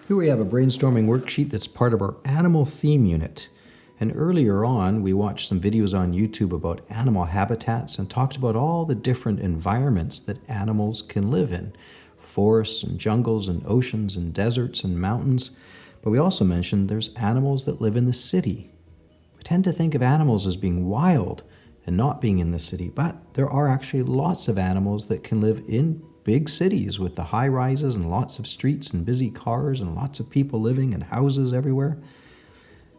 Here we have a brainstorming worksheet that's part of our animal theme unit. And earlier on, we watched some videos on YouTube about animal habitats and talked about all the different environments that animals can live in. Forests and jungles and oceans and deserts and mountains. But we also mentioned there's animals that live in the city. We tend to think of animals as being wild and not being in the city, but there are actually lots of animals that can live in big cities with the high rises and lots of streets and busy cars and lots of people living and houses everywhere.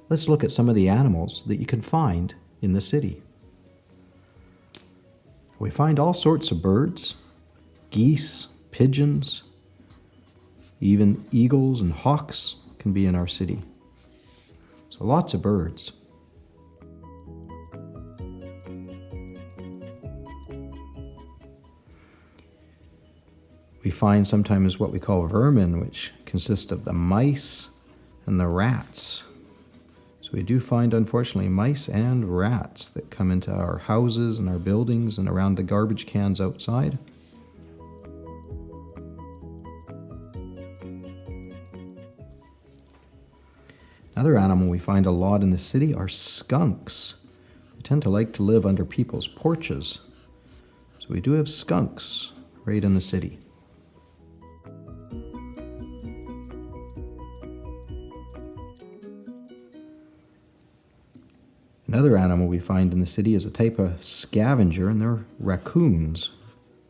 Let's look at some of the animals that you can find in the city. We find all sorts of birds, geese, pigeons, even eagles and hawks can be in our city. So lots of birds. We find sometimes what we call vermin, which consist of the mice and the rats. So we do find, unfortunately, mice and rats that come into our houses and our buildings and around the garbage cans outside. Another animal we find a lot in the city are skunks. They tend to like to live under people's porches. So we do have skunks right in the city. Another animal we find in the city is a type of scavenger, and they're raccoons.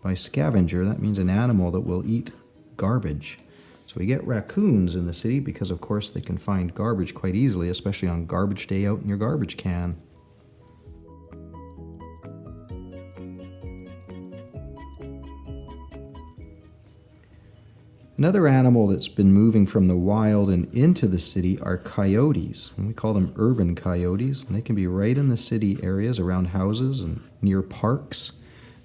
By scavenger, that means an animal that will eat garbage. So we get raccoons in the city because, of course, they can find garbage quite easily, especially on garbage day out in your garbage can. Another animal that's been moving from the wild and into the city are coyotes. And we call them urban coyotes. And they can be right in the city areas around houses and near parks.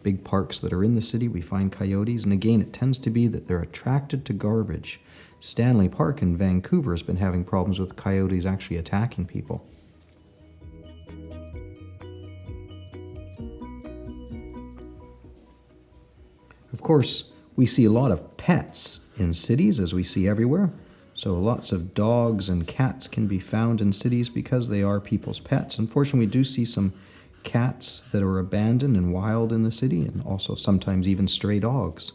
Big parks that are in the city, we find coyotes. And again, it tends to be that they're attracted to garbage. Stanley Park in Vancouver has been having problems with coyotes actually attacking people. Of course, we see a lot of pets in cities, as we see everywhere. So lots of dogs and cats can be found in cities because they are people's pets. Unfortunately, we do see some cats that are abandoned and wild in the city, and also sometimes even stray dogs.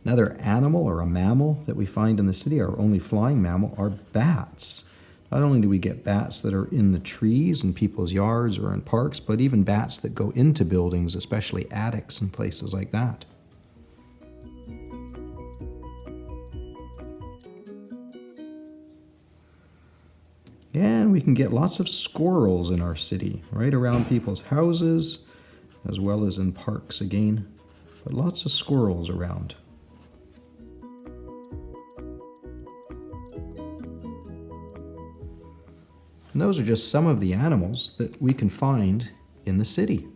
Another animal or a mammal that we find in the city, our only flying mammal, are bats. Not only do we get bats that are in the trees in people's yards or in parks, but even bats that go into buildings, especially attics and places like that. And we can get lots of squirrels in our city, right around people's houses, as well as in parks again. But lots of squirrels around. And those are just some of the animals that we can find in the city.